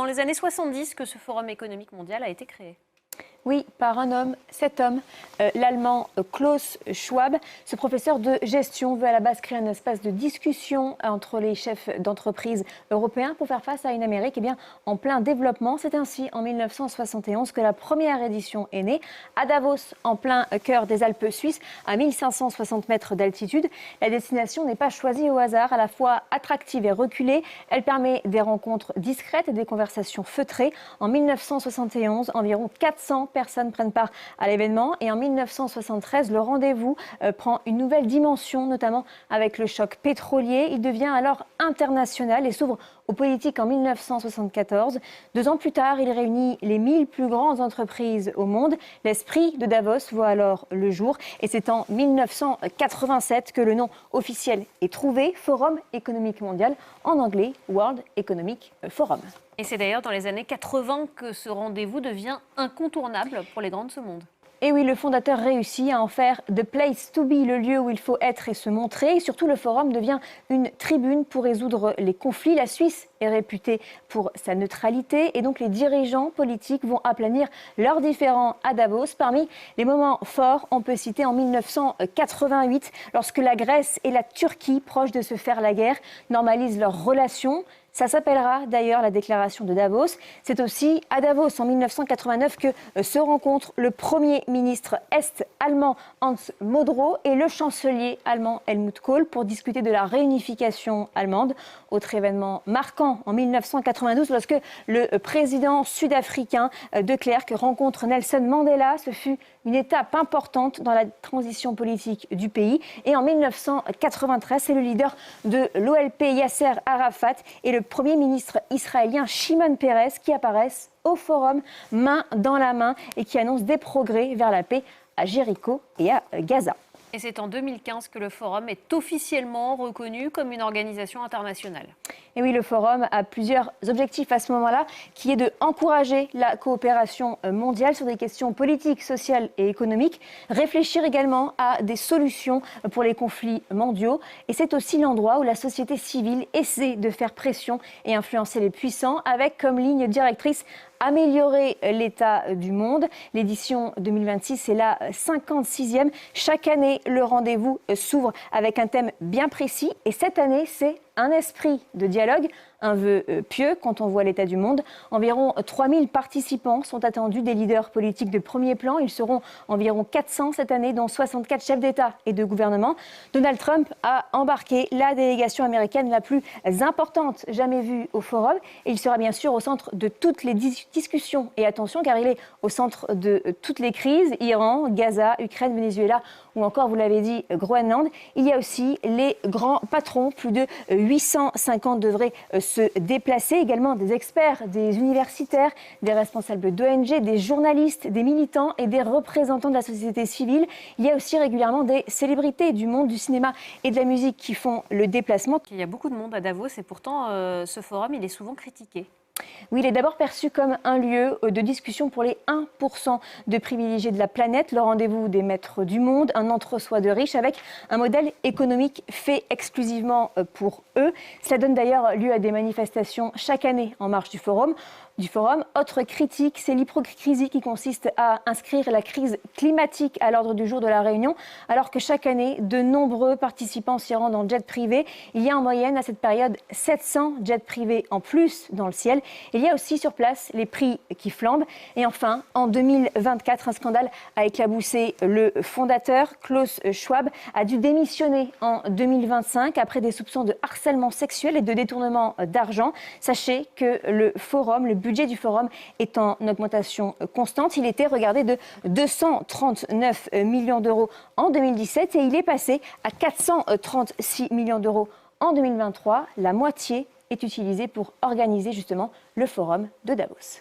dans les années 70 que ce Forum économique mondial a été créé. Oui, par un homme, cet homme, l'Allemand Klaus Schwab. Ce professeur de gestion veut à la base créer un espace de discussion entre les chefs d'entreprise européens pour faire face à une Amérique en plein développement. C'est ainsi en 1971 que la première édition est née à Davos, en plein cœur des Alpes suisses, à 1560 mètres d'altitude. La destination n'est pas choisie au hasard, à la fois attractive et reculée. Elle permet des rencontres discrètes et des conversations feutrées. En 1971, environ 400 personnes prennent part à l'événement et en 1973, le rendez-vous prend une nouvelle dimension, notamment avec le choc pétrolier. Il devient alors international et s'ouvre aux politiques en 1974. 2 ans plus tard, il réunit les 1000 plus grandes entreprises au monde. L'esprit de Davos voit alors le jour et c'est en 1987 que le nom officiel est trouvé, Forum économique mondial, en anglais World Economic Forum. Et c'est d'ailleurs dans les années 80 que ce rendez-vous devient incontournable pour les grands de ce monde. Et oui, le fondateur réussit à en faire the place to be, le lieu où il faut être et se montrer. Et surtout, le forum devient une tribune pour résoudre les conflits. La Suisse est réputée pour sa neutralité et donc les dirigeants politiques vont aplanir leurs différends à Davos. Parmi les moments forts, on peut citer en 1988, lorsque la Grèce et la Turquie, proches de se faire la guerre, normalisent leurs relations. Ça s'appellera d'ailleurs la déclaration de Davos. C'est aussi à Davos en 1989 que se rencontrent le Premier ministre est-allemand Hans Modrow et le chancelier allemand Helmut Kohl pour discuter de la réunification allemande. Autre événement marquant en 1992 lorsque le président sud-africain de Klerk rencontre Nelson Mandela. Ce fut une étape importante dans la transition politique du pays. Et en 1993, c'est le leader de l'OLP Yasser Arafat et le Premier ministre israélien Shimon Peres qui apparaissent au forum main dans la main et qui annoncent des progrès vers la paix à Jéricho et à Gaza. Et c'est en 2015 que le Forum est officiellement reconnu comme une organisation internationale. Et oui, le Forum a plusieurs objectifs à ce moment-là, qui est d'encourager la coopération mondiale sur des questions politiques, sociales et économiques, réfléchir également à des solutions pour les conflits mondiaux. Et c'est aussi l'endroit où la société civile essaie de faire pression et influencer les puissants, avec comme ligne directrice améliorer l'état du monde. L'édition 2026 est la 56e. Chaque année, le rendez-vous s'ouvre avec un thème bien précis. Et cette année, c'est un esprit de dialogue, un vœu pieux quand on voit l'état du monde. Environ 3000 participants sont attendus, des leaders politiques de premier plan. Ils seront environ 400 cette année, dont 64 chefs d'État et de gouvernement. Donald Trump a embarqué la délégation américaine la plus importante jamais vue au Forum. Et il sera bien sûr au centre de toutes les discussions. Et attention, car il est au centre de toutes les crises, Iran, Gaza, Ukraine, Venezuela ou encore, vous l'avez dit, Groenland. Il y a aussi les grands patrons, plus de 850 devraient se déplacer, également des experts, des universitaires, des responsables d'ONG, des journalistes, des militants et des représentants de la société civile. Il y a aussi régulièrement des célébrités du monde du cinéma et de la musique qui font le déplacement. Il y a beaucoup de monde à Davos et pourtant ce forum il est souvent critiqué. Oui, il est d'abord perçu comme un lieu de discussion pour les 1% de privilégiés de la planète, le rendez-vous des maîtres du monde, un entre-soi de riches avec un modèle économique fait exclusivement pour eux. Cela donne d'ailleurs lieu à des manifestations chaque année en marge du forum. Autre critique, c'est l'hypocrisie qui consiste à inscrire la crise climatique à l'ordre du jour de la réunion, alors que chaque année, de nombreux participants s'y rendent en jet privé. Il y a en moyenne à cette période 700 jets privés en plus dans le ciel. Il y a aussi sur place les prix qui flambent. Et enfin, en 2024, un scandale a éclaboussé le fondateur. Klaus Schwab a dû démissionner en 2025 après des soupçons de harcèlement sexuel et de détournement d'argent. Sachez que le budget du forum est en augmentation constante. Il était regardé de 239 millions d'euros en 2017 et il est passé à 436 millions d'euros en 2023. La moitié est utilisée pour organiser justement le forum de Davos.